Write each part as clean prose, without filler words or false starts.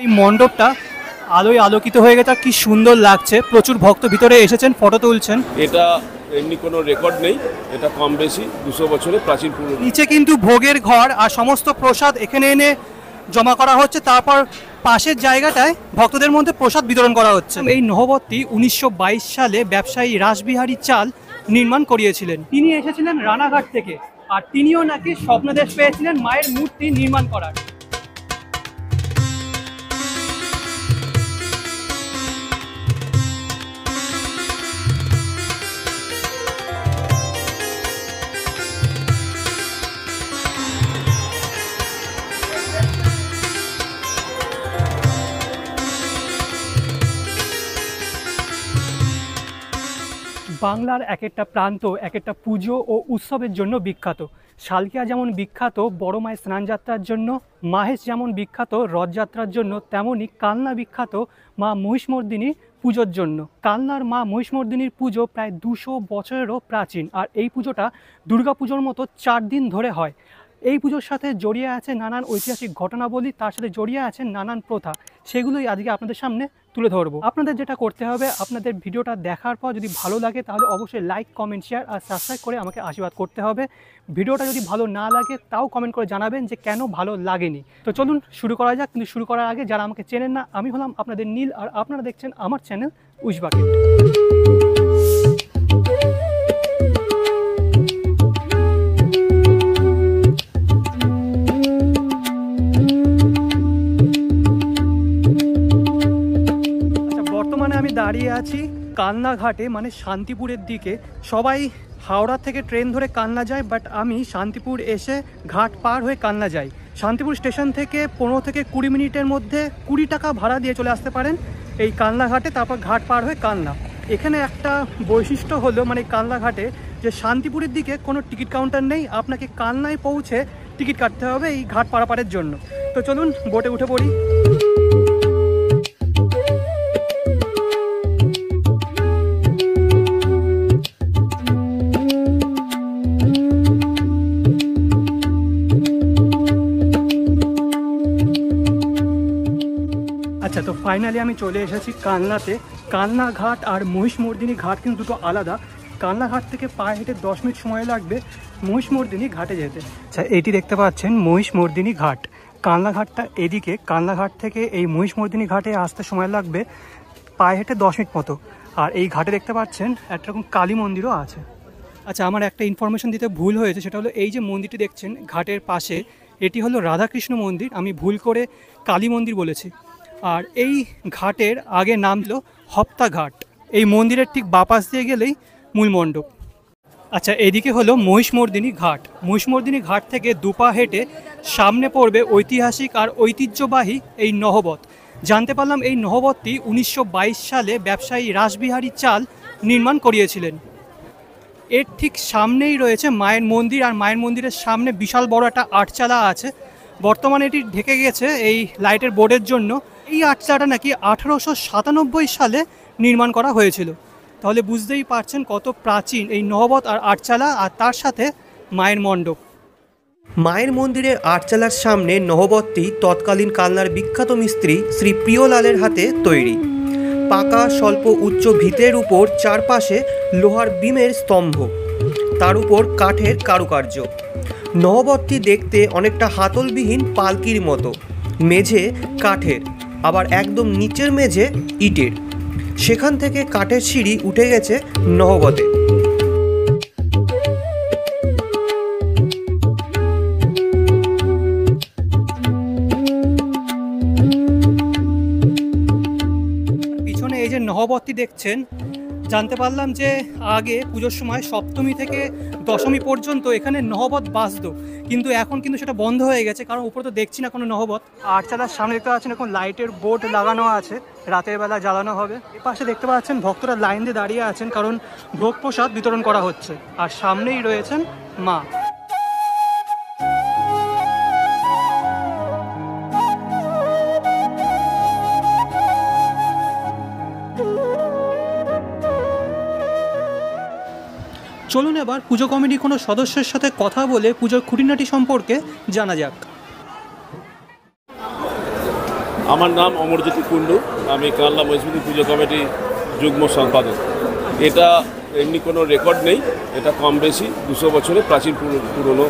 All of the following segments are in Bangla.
এই মণ্ডপটা আলোয় আলোকিত হয়ে গেছে, কি সুন্দর লাগছে। প্রচুর ভক্ত ভিতরে এসেছেন, ফটো তুলছেন। এটা এমনি কোনো রেকর্ড নেই, এটা কম বেশি 200 বছরের প্রাচীন পুরনো। নিচে কিন্তু ভোগের ঘর আর সমস্ত প্রসাদ এখানে এনে জমা করা হচ্ছে, তারপর পাশের জায়গাটায় ভক্তদের মধ্যে প্রসাদ বিতরণ করা হচ্ছে। এই নহবতটি 1922 সালে ব্যবসায়ী রাসবিহারী চাল নির্মাণ করিয়েছিলেন। তিনি এসেছিলেন রানাঘাট থেকে, আর তিনিও নাকি স্বপ্নদেশ পেয়েছিলেন মায়ের মূর্তি নির্মাণ করার। বাংলার এক একটা প্রান্ত এক একটা পুজো ও উৎসবের জন্য বিখ্যাত। শালকিয়া যেমন বিখ্যাত বড় মায়ের স্নানযাত্রার জন্য, মাহেশ যেমন বিখ্যাত রথযাত্রার জন্য, তেমনই কালনা বিখ্যাত মা মহিষমর্দিনীর পুজোর জন্য। কালনার মা মহিষমর্দিনীর পুজো প্রায় 200 বছরেরও প্রাচীন, আর এই পুজোটা দুর্গাপুজোর মতো 4 দিন ধরে হয়। এই পুজোর সাথে জড়িয়ে আছে নানান ঐতিহাসিক ঘটনাবলী, তার সাথে জড়িয়ে আছে নানান প্রথা, সেগুলোই আজকে আপনাদের সামনে তুলে ধরবো। আপনাদের যেটা করতে হবে, আপনাদের ভিডিওটা দেখার পর যদি ভালো লাগে তাহলে অবশ্যই লাইক, কমেন্ট, শেয়ার আর সাবস্ক্রাইব করে আমাকে আশীর্বাদ করতে হবে। ভিডিওটা যদি ভালো না লাগে তাও কমেন্ট করে জানাবেন যে কেন ভালো লাগেনি। তো চলুন শুরু করা যাক। কিন্তু শুরু করার আগে যারা আমাকে চেনেন না, আমি হলাম আপনাদের নীল, আর আপনারা দেখছেন আমার চ্যানেল উইশ বাকেট। আমি দাঁড়িয়ে আছি কালনা ঘাটে, মানে শান্তিপুরের দিকে। সবাই হাওড়া থেকে ট্রেন ধরে কালনা যায়, বাট আমি শান্তিপুর এসে ঘাট পার হয়ে কালনা যাই। শান্তিপুর স্টেশন থেকে 15 থেকে 20 মিনিটের মধ্যে 20 টাকা ভাড়া দিয়ে চলে আসতে পারেন এই কালনা ঘাটে, তারপর ঘাট পার হয়ে কালনা। এখানে একটা বৈশিষ্ট্য হলো মানে কালনা ঘাটে যে শান্তিপুরের দিকে কোনো টিকিট কাউন্টার নেই, আপনাকে কালনায় পৌঁছে টিকিট কাটতে হবে এই ঘাট পারাপারের জন্য। তো চলুন বোটে উঠে পড়ি। আচ্ছা, তো ফাইনালি আমি চলে এসেছি কালনাতে। কালনা ঘাট আর মহিষমর্দিনী ঘাট কিন্তু দুটো আলাদা। কালনা ঘাট থেকে পায়ে হেঁটে 10 মিনিট সময় লাগবে মহিষমর্দিনী ঘাটে যেতে। আচ্ছা, এটি দেখতে পাচ্ছেন মহিষমর্দিনী ঘাট। কালনা ঘাটটা এদিকে। কালনা ঘাট থেকে এই মহিষমর্দিনী ঘাটে আসতে সময় লাগবে পায়ে হেঁটে 10 মিনিট মতো। আর এই ঘাটে দেখতে পাচ্ছেন একটা রকম কালী মন্দিরও আছে। আচ্ছা, আমার একটা ইনফরমেশন দিতে ভুল হয়েছে, সেটা হলো এই যে মন্দিরটি দেখছেন ঘাটের পাশে, এটি হলো রাধাকৃষ্ণ মন্দির। আমি ভুল করে কালী মন্দির বলেছি। আর এই ঘাটের আগে নাম ছিল হপ্তা ঘাট। এই মন্দিরের ঠিক বাপাস দিয়ে গেলেই মূল মণ্ডপ। আচ্ছা, এদিকে হলো মহিষমর্দিনী ঘাট। মহিষমর্দিনী ঘাট থেকে দুপা হেঁটে সামনে পড়বে ঐতিহাসিক আর ঐতিহ্যবাহী এই নহবত। জানতে পারলাম এই নহবতটি 1922 সালে ব্যবসায়ী রাসবিহারী চাল নির্মাণ করিয়েছিলেন। এর ঠিক সামনেই রয়েছে মায়ের মন্দির, আর মায়ের মন্দিরের সামনে বিশাল বড় একটা আটচালা আছে। বর্তমানে এটি ঢেকে গেছে এই লাইটের বোর্ডের জন্য। এই আটচালাটা নাকি 1897 সালে নির্মাণ করা হয়েছিল। তাহলে বুঝতেই পারছেন কত প্রাচীন এই নহবত আর আটচালা, আর তার সাথে মায়ের মণ্ডপ। মায়ের মন্দিরের আটচালার সামনে নহবতটি তৎকালীন কালনার বিখ্যাত মিস্ত্রি শ্রী প্রিয়লালের হাতে তৈরি। পাকা স্বল্প উচ্চ ভিতের উপর চারপাশে লোহার বিমের স্তম্ভ, তার উপর কাঠের কারুকার্য। নহবতটি দেখতে অনেকটা হাতলবিহীন পালকির মতো। মেঝে কাঠের, আবার একদম নিচের মেঝে ইটের। সেখান থেকে কাঠের সিঁড়ি উঠে গেছে নহবতে। পিছনে এই যে নহবতটি দেখছেন, জানতে পারলাম যে আগে পুজোর সময় সপ্তমী থেকে দশমী পর্যন্ত এখানে নহবত বাজতো, কিন্তু এখন কিন্তু সেটা বন্ধ হয়ে গেছে, কারণ উপরে তো দেখছি না কোনো নহবত। আটচালার সামনে দেখতে পাচ্ছেন এখন লাইটের বোর্ড লাগানো আছে, রাতের বেলা জ্বালানো হবে। এ পাশে দেখতে পাচ্ছেন ভক্তরা লাইন দিয়ে দাঁড়িয়ে আছেন, কারণ ভোগ প্রসাদ বিতরণ করা হচ্ছে। আর সামনেই রয়েছেন মা। চলুন এবার পুজো কমিটির কোনো সদস্যের সাথে কথা বলে পুজোর খুঁটিনাটি সম্পর্কে জানা যাক। আমার নাম অমরজ্যোতি কুণ্ডু, আমি কানলা মহিষমতি পুজো কমিটি যুগ্ম সম্পাদক। এটা এমনি কোনো রেকর্ড নেই, এটা কম বেশি 200 বছরের প্রাচীন পুরনো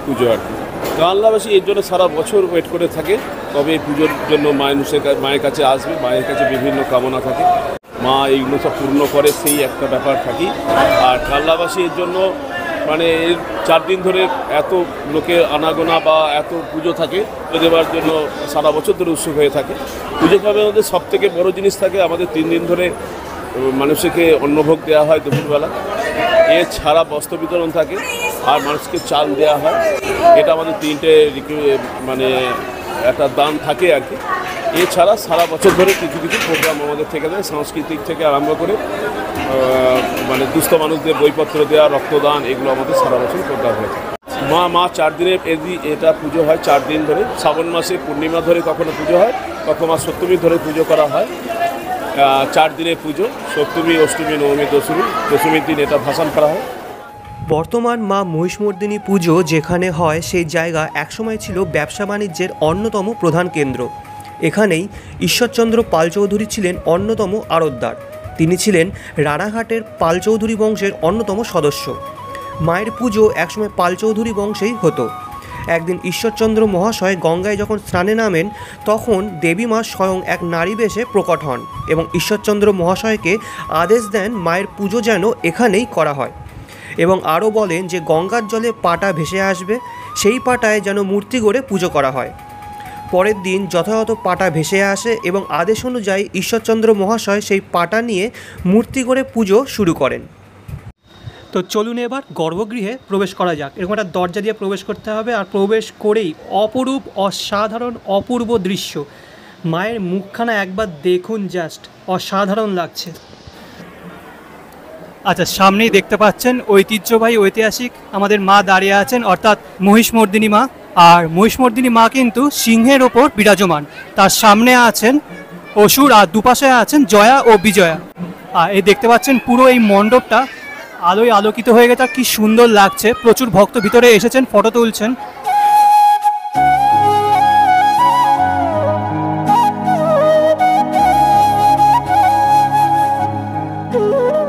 পুজো আর কি। কানলাবাসী এর জন্য সারা বছর ওয়েট করে থাকে, তবে এই পুজোর জন্য মায়ের কাছে আসবে, মায়ের কাছে বিভিন্ন কামনা থাকে, মা এইগুলো সব পূর্ণ করে, সেই একটা ব্যাপার থাকি। আর কানলাবাসী এর জন্য মানে 4 দিন ধরে এত লোকের আনাগোনা বা এত পুজো থাকে, পুজো দেওয়ার জন্য সারা বছর ধরে উৎসুক হয়ে থাকে। পুজো খাবার মধ্যে সবথেকে বড় জিনিস থাকে, আমাদের 3 দিন ধরে মানুষকে অন্নভোগ দেওয়া হয় দুপুরবেলা, এছাড়া বস্ত্র বিতরণ থাকে আর মানুষকে চাল দেওয়া হয়। এটা আমাদের 3টে মানে একটা দান থাকে আর কি। এছাড়া সারা বছর ধরে কিছু কিছু প্রোগ্রাম আমাদের থেকে যায়, সাংস্কৃতিক থেকে আরম্ভ করে মানে দুস্থ মানুষদের বইপত্র দেওয়া, রক্তদান, এগুলো আমাদের সারা বছর প্রোগ্রাম হয়ে থাকে। মা 4 দিনের এটা পুজো হয় 4 দিন ধরে। শ্রাবণ মাসে পূর্ণিমা ধরে কখনো পুজো হয়, কখনো সপ্তমী ধরে পুজো করা হয়। 4 দিনের পুজো, সপ্তমী, অষ্টমী, নবমী, দশমীর দিন এটা ভাসান করা হয়। বর্তমান মা মহিষমর্দিনী পুজো যেখানে হয়, সেই জায়গা একসময় ছিল ব্যবসা বাণিজ্যের অন্যতম প্রধান কেন্দ্র। এখানেই ঈশ্বরচন্দ্র পাল চৌধুরী ছিলেন অন্যতম আড়তদার। তিনি ছিলেন রানাঘাটের পাল চৌধুরী বংশের অন্যতম সদস্য। মায়ের পুজো একসময় পাল চৌধুরী বংশেই হতো। একদিন ঈশ্বরচন্দ্র মহাশয় গঙ্গায় যখন স্নানে নামেন, তখন দেবী মা স্বয়ং এক নারী বেশে প্রকট হন এবং ঈশ্বরচন্দ্র মহাশয়কে আদেশ দেন মায়ের পুজো যেন এখানেই করা হয়, এবং আরও বলেন যে গঙ্গার জলে পাটা ভেসে আসবে, সেই পাটায় যেন মূর্তি গড়ে পুজো করা হয়। পরের দিন যথাযথ পাটা ভেসে আসে এবং আদেশ অনুযায়ী ঈশ্বরচন্দ্র মহাশয় সেই পাটা নিয়ে মূর্তি গড়ে পুজো শুরু করেন। তো চলুন এবার গর্ভগৃহে প্রবেশ করা যাক। এরকম একটা দরজা দিয়ে প্রবেশ করতে হবে, আর প্রবেশ করেই অপরূপ, অসাধারণ, অপূর্ব দৃশ্য। মায়ের মুখখানা একবার দেখুন, জাস্ট অসাধারণ লাগছে। আচ্ছা, সামনেই দেখতে পাচ্ছেন ঐতিহ্যবাহী ঐতিহাসিক আমাদের মা দাঁড়িয়ে আছেন, অর্থাৎ মহিষমর্দিনী মা। আর মহিষমর্দিনী মা কিন্তু সিংহের ওপর বিরাজমান, তার সামনে আছেন অসুর আর দুপাশে আছেন জয়া ও বিজয়া। আর এই দেখতে পাচ্ছেন পুরো এই মণ্ডপটা আলোয় আলোকিত হয়ে গেছে, কি সুন্দর লাগছে। প্রচুর ভক্ত ভিতরে এসেছেন, ফটো তুলছেন।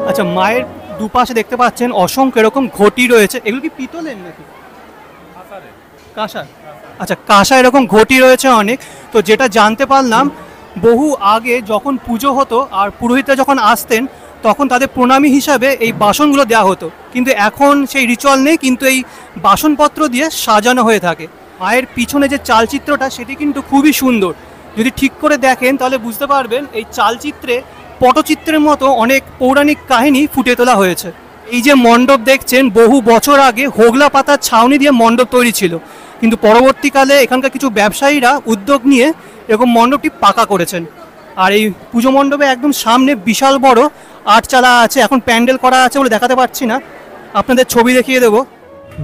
আচ্ছা, মায়ের দুপাশে দেখতে পাচ্ছেন অসংখ্য এরকম ঘটি রয়েছে। এগুলো কি পিতলের নাকি কাঁসার? আচ্ছা, কাঁসা এরকম ঘটি রয়েছে অনেক। তো যেটা জানতে পারলাম, বহু আগে যখন পুজো হতো আর পুরোহিতরা যখন আসতেন, তখন তাদের প্রণামী হিসাবে এই বাসনগুলো দেওয়া হতো, কিন্তু এখন সেই রিচুয়াল নেই, কিন্তু এই বাসনপত্র দিয়ে সাজানো হয়ে থাকে। মায়ের পিছনে যে চালচিত্রটা, সেটি কিন্তু খুবই সুন্দর। যদি ঠিক করে দেখেন তাহলে বুঝতে পারবেন এই চালচিত্রে পটচিত্রের মতো অনেক পৌরাণিক কাহিনী ফুটে তোলা হয়েছে। এই যে মণ্ডপ দেখছেন, বহু বছর আগে হোগলা পাতার ছাউনি দিয়ে মণ্ডপ তৈরি ছিল, কিন্তু পরবর্তীকালে এখানকার কিছু ব্যবসায়ীরা উদ্যোগ নিয়ে এরকম মণ্ডপটি পাকা করেছেন। আর এই পুজো মণ্ডপে একদম সামনে বিশাল বড় আটচালা আছে। এখন প্যান্ডেল করা আছে বলে দেখাতে পারছি না, আপনাদের ছবি দেখিয়ে দেবো।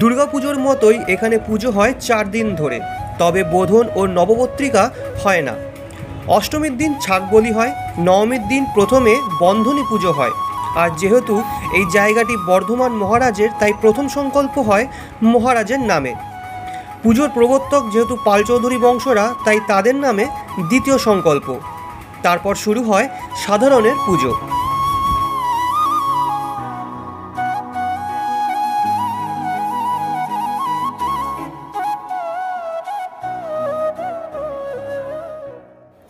দুর্গাপুজোর মতোই এখানে পুজো হয় 4 দিন ধরে, তবে বোধন ও নবপত্রিকা হয় না। অষ্টমীর দিন ছাগ বলি হয়, নবমীর দিন প্রথমে বন্ধনী পুজো হয়। আর যেহেতু এই জায়গাটি বর্ধমান মহারাজের, তাই প্রথম সংকল্প হয় মহারাজের নামে। পুজোর প্রবর্তক যেহেতু পাল চৌধুরী বংশরা, তাই তাদের নামে দ্বিতীয় সংকল্প। তারপর শুরু হয় সাধারণের পুজো।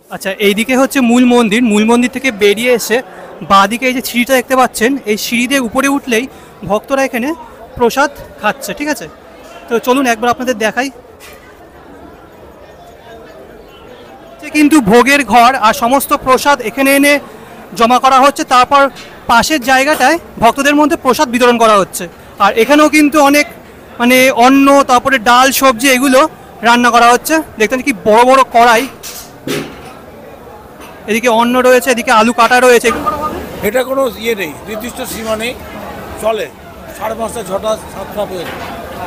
আচ্ছা, এইদিকে হচ্ছে মূল মন্দির। মূল মন্দির থেকে বেরিয়ে এসে বাঁদিকে এই যে সিঁড়িটা দেখতে পাচ্ছেন, এই সিঁড়ি দিয়ে উপরে উঠলেই ভক্তরা এখানে প্রসাদ খাচ্ছে। ঠিক আছে, তো চলুন একবার আপনাদের দেখাই। কিন্তু ভোগের ঘর আর সমস্ত প্রসাদ এখানে এনে জমা করা হচ্ছে, তারপর পাশের জায়গাটায় ভক্তদের মধ্যে প্রসাদ বিতরণ করা হচ্ছে। আর এখানেও কিন্তু অনেক মানে অন্ন, তারপরে ডাল, সবজি এগুলো রান্না করা হচ্ছে। দেখতেন কি বড় বড় কড়াই, এদিকে অন্ন রয়েছে, এদিকে আলু কাটা রয়েছে। এটা কোনো ইয়ে নেই, নির্দিষ্ট সীমা নেই, চলে 5:30, 6টা, 7টা পর্যন্ত।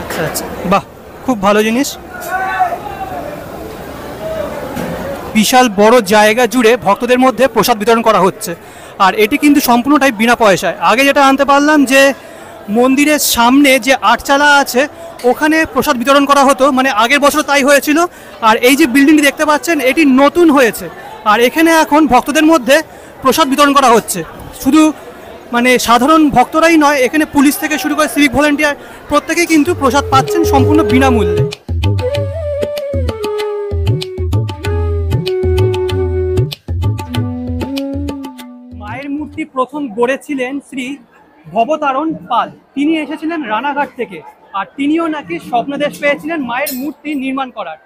আচ্ছা আচ্ছা, বাহ, খুব ভালো জিনিস। বিশাল বড় জায়গা জুড়ে ভক্তদের মধ্যে প্রসাদ বিতরণ করা হচ্ছে, আর এটি কিন্তু সম্পূর্ণটাই বিনা পয়সায়। আগে যেটা আনতে পারলাম যে মন্দিরের সামনে যে আটচালা আছে ওখানে প্রসাদ বিতরণ করা হতো, মানে আগের বছর তাই হয়েছিল। আর এই যে বিল্ডিংটি দেখতে পাচ্ছেন এটি নতুন হয়েছে, আর এখানে এখন ভক্তদের মধ্যে প্রসাদ বিতরণ করা হচ্ছে। শুধু মানে সাধারণ ভক্তরাই নয়, এখানে পুলিশ থেকে শুরু করে সিভিক ভলেন্টিয়ার প্রত্যেকেই কিন্তু প্রসাদ পাচ্ছেন সম্পূর্ণ বিনামূল্যে। মায়ের মূর্তি প্রথম গড়েছিলেন শ্রী ভবতারণ পাল, তিনি এসেছিলেন রানাঘাট থেকে, আর তিনিও নাকি স্বপ্নদেশ পেয়েছিলেন মায়ের মূর্তি নির্মাণ করার।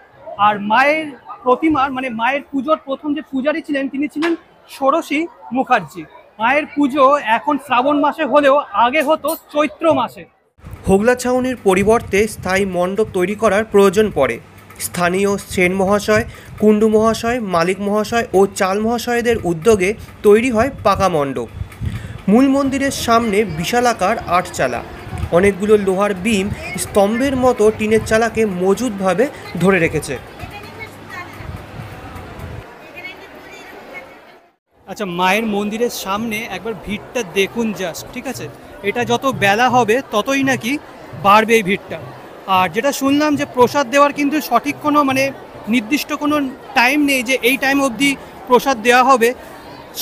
আর মায়ের প্রতিমার মানে মায়ের পুজোর প্রথম যে পূজারী ছিলেন তিনি ছিলেন ষোড়শী মুখার্জি। মায়ের পুজো এখন শ্রাবণ মাসে হলেও আগে হতো চৈত্র মাসে। হোগলা ছাউনির পরিবর্তে স্থায়ী মণ্ডপ তৈরি করার প্রয়োজন পড়ে। স্থানীয় সেন মহাশয়, কুণ্ডু মহাশয়, মালিক মহাশয় ও চাল মহাশয়দের উদ্যোগে তৈরি হয় পাকা মণ্ডপ। মূল মন্দিরের সামনে বিশালাকার আটচালা, অনেকগুলো লোহার বিম স্তম্ভের মতো টিনের চালাকে মজুতভাবে ধরে রেখেছে। আচ্ছা, মায়ের মন্দিরের সামনে একবার ভিড়টা দেখুন জাস্ট, ঠিক আছে? এটা যত বেলা হবে ততই নাকি বাড়বে এই ভিড়টা। আর যেটা শুনলাম যে প্রসাদ দেওয়ার কিন্তু সঠিক কোনো মানে নির্দিষ্ট কোনো টাইম নেই যে এই টাইম অবধি প্রসাদ দেওয়া হবে,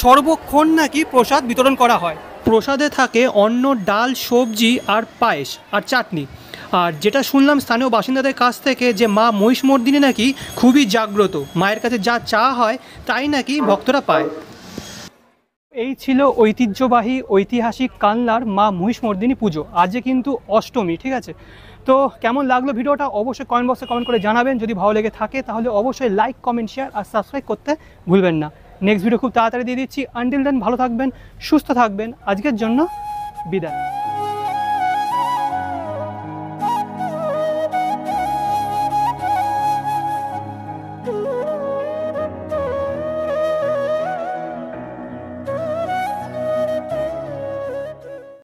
সর্বক্ষণ নাকি প্রসাদ বিতরণ করা হয়। প্রসাদে থাকে অন্ন, ডাল, সবজি আর পায়েস আর চাটনি। আর যেটা শুনলাম স্থানীয় বাসিন্দাদের কাছ থেকে যে মা মহিষমর্দিনী নাকি খুবই জাগ্রত, মায়ের কাছে যা চাওয়া হয় তাই নাকি ভক্তরা পায়। এই ছিল ঐতিহ্যবাহী ঐতিহাসিক কানলার মা মহিষমর্দিনী পুজো। আজকে কিন্তু অষ্টমী, ঠিক আছে? তো কেমন লাগলো ভিডিওটা অবশ্যই কমেন্ট বক্সে কমেন্ট করে জানাবেন। যদি ভালো লেগে থাকে তাহলে অবশ্যই লাইক, কমেন্ট, শেয়ার আর সাবস্ক্রাইব করতে ভুলবেন না। নেক্সট ভিডিও খুব তাড়াতাড়ি দিয়ে দিচ্ছি। আনটিল দেন ভালো থাকবেন, সুস্থ থাকবেন। আজকের জন্য বিদায়।